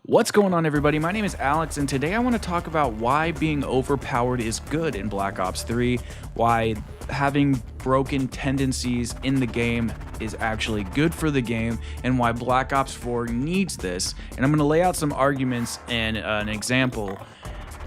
What's going on, everybody? My name is Alex, and today I want to talk about why being overpowered is good in Black Ops 3, why having broken tendencies in the game is actually good for the game, and why Black Ops 4 needs this. And I'm going to lay out some arguments and an example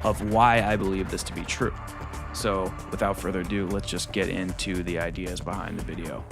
of why I believe this to be true. So without further ado, let's just get into the ideas behind the video.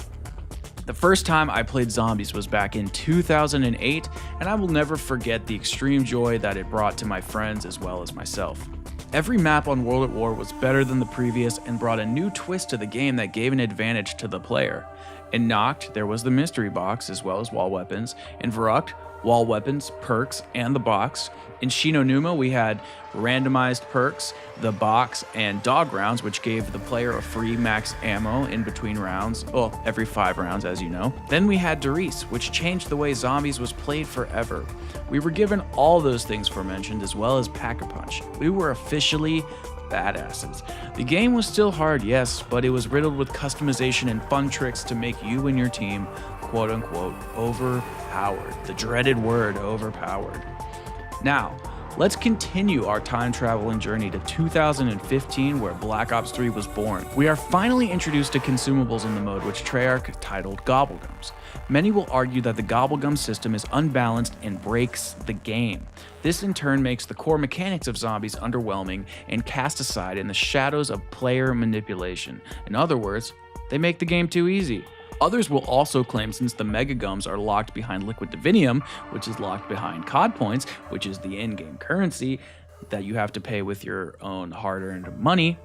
The first time I played zombies was back in 2008, and I will never forget the extreme joy that it brought to my friends as well as myself. Every map on World at War was better than the previous and brought a new twist to the game that gave an advantage to the player. In Noct, there was the mystery box as well as wall weapons. In Verrucht, wall weapons, perks, and the box. In Shinonuma, we had randomized perks, the box, and dog rounds, which gave the player a free max ammo in between rounds, well, every 5 rounds, as you know. Then we had Derice, which changed the way zombies was played forever. We were given all those things aforementioned, as well as Pack-a-Punch. We were officially badasses. The game was still hard, yes, but it was riddled with customization and fun tricks to make you and your team, quote-unquote, overpowered. The dreaded word, overpowered. Now, let's continue our time traveling journey to 2015, where Black Ops 3 was born. We are finally introduced to consumables in the mode, which Treyarch titled Gobblegums. Many will argue that the Gobblegum system is unbalanced and breaks the game. This in turn makes the core mechanics of zombies underwhelming and cast aside in the shadows of player manipulation. In other words, they make the game too easy. Others will also claim since the Mega Gums are locked behind Liquid Divinium, which is locked behind COD points, which is the in-game currency that you have to pay with your own hard-earned money,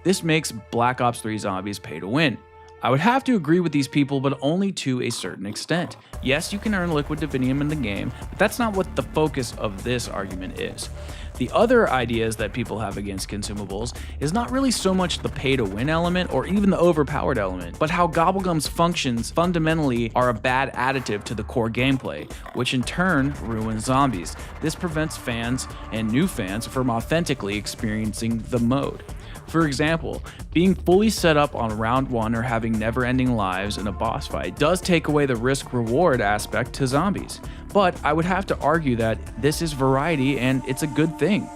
this makes Black Ops 3 zombies pay to win. I would have to agree with these people, but only to a certain extent. Yes, you can earn Liquid Divinium in the game, but that's not what the focus of this argument is. The other ideas that people have against consumables is not really so much the pay-to-win element or even the overpowered element, but how Gobblegum's functions fundamentally are a bad additive to the core gameplay, which in turn ruins zombies. This prevents fans and new fans from authentically experiencing the mode. For example, being fully set up on round 1 or having never-ending lives in a boss fight does take away the risk-reward aspect to zombies, but I would have to argue that this is variety and it's a good thing.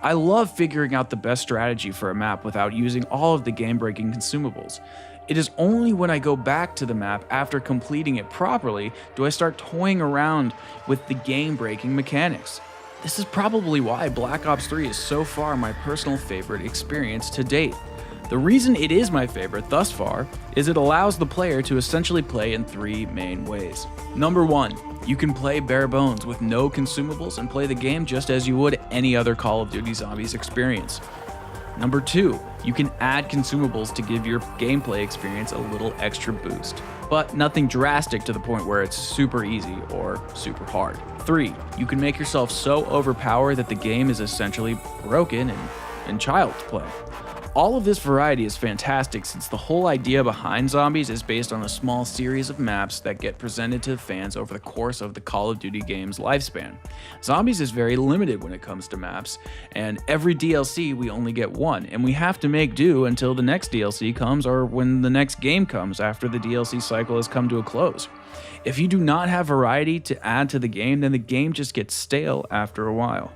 I love figuring out the best strategy for a map without using all of the game-breaking consumables. It is only when I go back to the map after completing it properly do I start toying around with the game-breaking mechanics. This is probably why Black Ops 3 is so far my personal favorite experience to date. The reason it is my favorite thus far is it allows the player to essentially play in 3 main ways. Number 1, you can play bare bones with no consumables and play the game just as you would any other Call of Duty Zombies experience. Number 2, you can add consumables to give your gameplay experience a little extra boost, but nothing drastic to the point where it's super easy or super hard. 3, you can make yourself so overpowered that the game is essentially broken and child's play. All of this variety is fantastic since the whole idea behind zombies is based on a small series of maps that get presented to fans over the course of the Call of Duty game's lifespan. Zombies is very limited when it comes to maps, and every DLC we only get 1, and we have to make do until the next DLC comes or when the next game comes after the DLC cycle has come to a close. If you do not have variety to add to the game, then the game just gets stale after a while.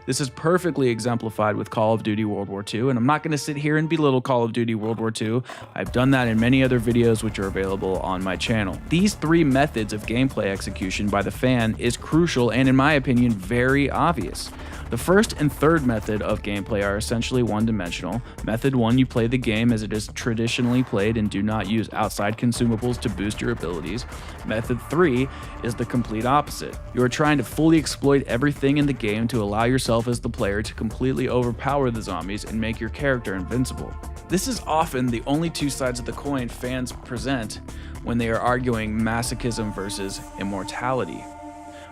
This is perfectly exemplified with Call of Duty World War II, and I'm not going to sit here and belittle Call of Duty World War II. I've done that in many other videos which are available on my channel. These 3 methods of gameplay execution by the fan is crucial and, in my opinion, very obvious. The first and third method of gameplay are essentially one-dimensional. Method 1, you play the game as it is traditionally played and do not use outside consumables to boost your abilities. Method 3 is the complete opposite. You are trying to fully exploit everything in the game to allow yourself as the player to completely overpower the zombies and make your character invincible. This is often the only 2 sides of the coin fans present when they are arguing masochism versus immortality.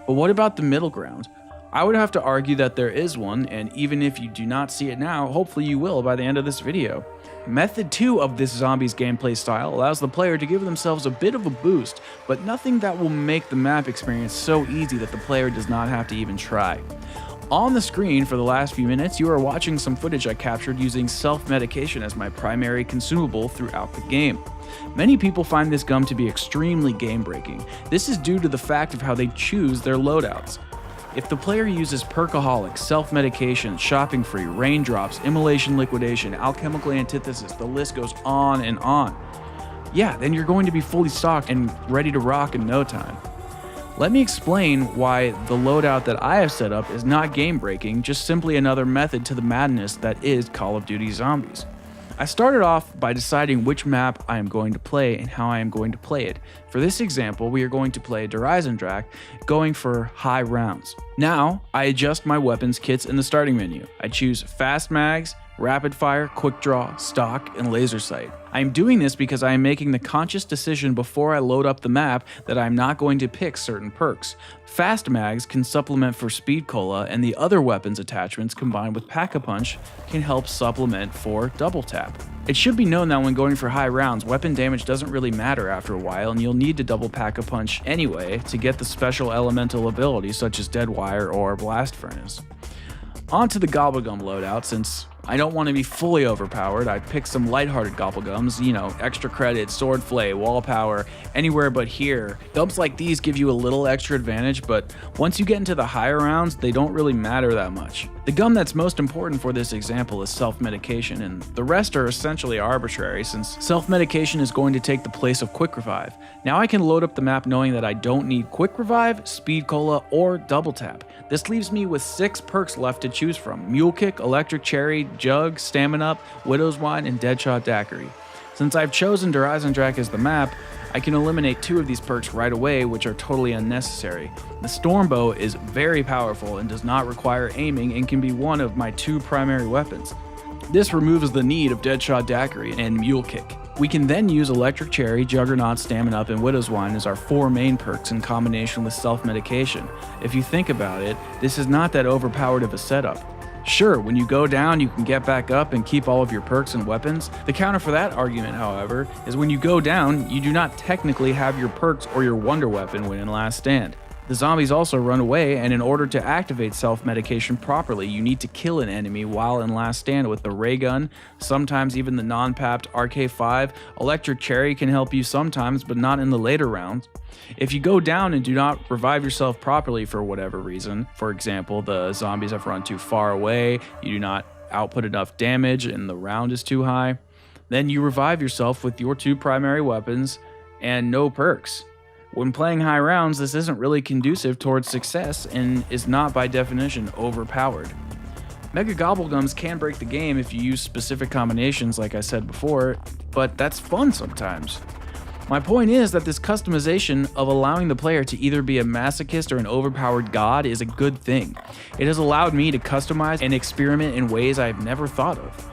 But what about the middle ground? I would have to argue that there is one, and even if you do not see it now, hopefully you will by the end of this video. Method 2 of this zombies gameplay style allows the player to give themselves a bit of a boost, but nothing that will make the map experience so easy that the player does not have to even try. On the screen for the last few minutes, you are watching some footage I captured using self-medication as my primary consumable throughout the game. Many people find this gum to be extremely game-breaking. This is due to the fact of how they choose their loadouts. If the player uses perkaholic, self-medication, shopping free, raindrops, immolation liquidation, alchemical antithesis, the list goes on and on, yeah, then you're going to be fully stocked and ready to rock in no time. Let me explain why the loadout that I have set up is not game-breaking, just simply another method to the madness that is Call of Duty Zombies. I started off by deciding which map I am going to play and how I am going to play it. For this example, we are going to play Drak, going for high rounds. Now, I adjust my weapons kits in the starting menu. I choose fast mags, rapid fire, quick draw, stock, and laser sight. I am doing this because I am making the conscious decision before I load up the map that I am not going to pick certain perks. Fast mags can supplement for speed cola, and the other weapons attachments combined with Pack-a-Punch can help supplement for double tap. It should be known that when going for high rounds, weapon damage doesn't really matter after a while, and you'll need to double Pack-a-Punch anyway to get the special elemental abilities such as Dead Wire or Blast Furnace. On to the Gobblegum loadout. Since I don't want to be fully overpowered, I picked some lighthearted Gobblegums, extra credit, sword flay, wall power, anywhere but here. Dubs like these give you a little extra advantage, but once you get into the higher rounds, they don't really matter that much. The gum that's most important for this example is self-medication, and the rest are essentially arbitrary since self-medication is going to take the place of quick revive. Now I can load up the map knowing that I don't need quick revive, speed cola, or double tap. This leaves me with 6 perks left to choose from: Mule Kick, Electric Cherry, Jug, Stamina Up, Widow's Wine, and Deadshot Daiquiri. Since I've chosen Drak as the map, I can eliminate 2 of these perks right away, which are totally unnecessary. The Stormbow is very powerful and does not require aiming and can be one of my 2 primary weapons. This removes the need of Deadshot Daiquiri and Mule Kick. We can then use Electric Cherry, Juggernaut, Stamina Up, and Widow's Wine as our 4 main perks in combination with self-medication. If you think about it, this is not that overpowered of a setup. Sure, when you go down, you can get back up and keep all of your perks and weapons. The counter for that argument, however, is when you go down, you do not technically have your perks or your wonder weapon when in last stand. The zombies also run away, and in order to activate self-medication properly, you need to kill an enemy while in last stand with the ray gun, sometimes even the non-papped RK5. Electric Cherry can help you sometimes, but not in the later rounds. If you go down and do not revive yourself properly for whatever reason, for example, the zombies have run too far away, you do not output enough damage, and the round is too high, then you revive yourself with your 2 primary weapons and no perks. When playing high rounds, this isn't really conducive towards success and is not by definition overpowered. Mega Gobblegums can break the game if you use specific combinations like I said before, but that's fun sometimes. My point is that this customization of allowing the player to either be a masochist or an overpowered god is a good thing. It has allowed me to customize and experiment in ways I've never thought of.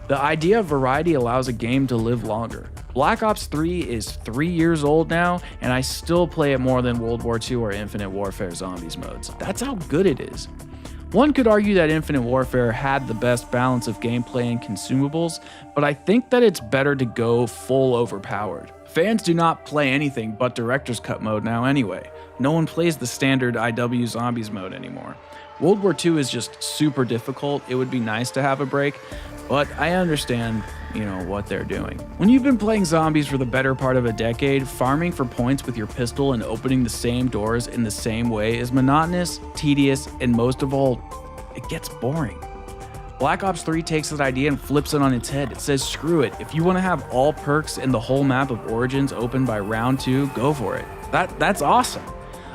The idea of variety allows a game to live longer. Black Ops 3 is 3 years old now, and I still play it more than World War II or Infinite Warfare Zombies modes. That's how good it is. One could argue that Infinite Warfare had the best balance of gameplay and consumables, but I think that it's better to go full overpowered. Fans do not play anything but Director's Cut mode now anyway. No one plays the standard IW Zombies mode anymore. World War II is just super difficult. It would be nice to have a break, but I understand, what they're doing. When you've been playing zombies for the better part of a decade, farming for points with your pistol and opening the same doors in the same way is monotonous, tedious, and most of all, it gets boring. Black Ops 3 takes that idea and flips it on its head. It says, screw it, if you want to have all perks and the whole map of Origins open by round 2, go for it. That's awesome.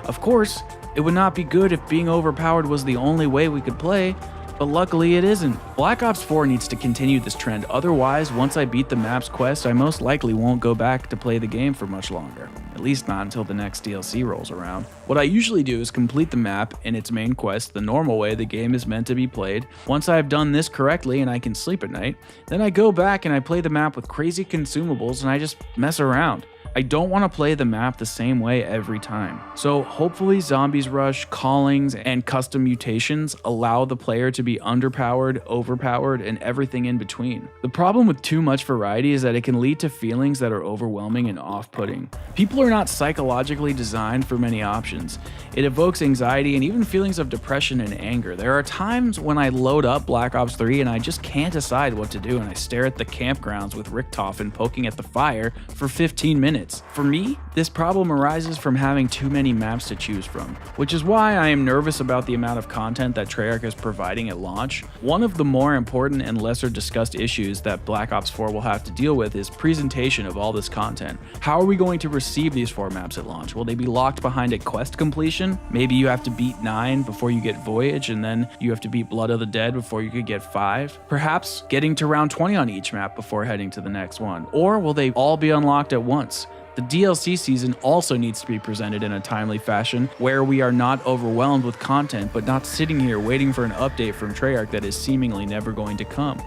Of course, it would not be good if being overpowered was the only way we could play, but luckily it isn't. Black Ops 4 needs to continue this trend, otherwise once I beat the map's quest, I most likely won't go back to play the game for much longer. At least not until the next DLC rolls around. What I usually do is complete the map and its main quest the normal way the game is meant to be played. Once I have done this correctly and I can sleep at night, then I go back and I play the map with crazy consumables and I just mess around. I don't want to play the map the same way every time. So hopefully Zombies Rush, Callings, and custom mutations allow the player to be underpowered, overpowered, and everything in between. The problem with too much variety is that it can lead to feelings that are overwhelming and off-putting. People are not psychologically designed for many options. It evokes anxiety and even feelings of depression and anger. There are times when I load up Black Ops 3 and I just can't decide what to do, and I stare at the campgrounds with Richtofen poking at the fire for 15 minutes. minutes. For me, this problem arises from having too many maps to choose from, which is why I am nervous about the amount of content that Treyarch is providing at launch. One of the more important and lesser discussed issues that Black Ops 4 will have to deal with is presentation of all this content. How are we going to receive these 4 maps at launch? Will they be locked behind a quest completion? Maybe you have to beat 9 before you get Voyage, and then you have to beat Blood of the Dead before you could get 5? Perhaps getting to round 20 on each map before heading to the next one? Or will they all be unlocked at once? The DLC season also needs to be presented in a timely fashion where we are not overwhelmed with content but not sitting here waiting for an update from Treyarch that is seemingly never going to come.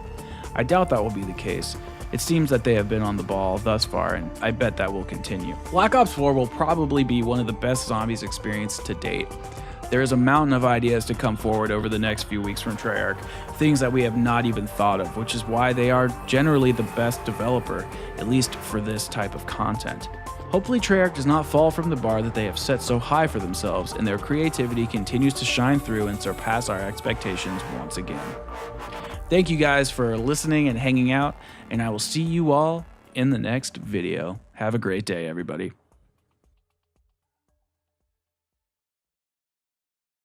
I doubt that will be the case. It seems that they have been on the ball thus far, and I bet that will continue. Black Ops 4 will probably be one of the best zombies experienced to date. There is a mountain of ideas to come forward over the next few weeks from Treyarch, things that we have not even thought of, which is why they are generally the best developer, at least for this type of content. Hopefully Treyarch does not fall from the bar that they have set so high for themselves, and their creativity continues to shine through and surpass our expectations once again. Thank you guys for listening and hanging out, and I will see you all in the next video. Have a great day, everybody.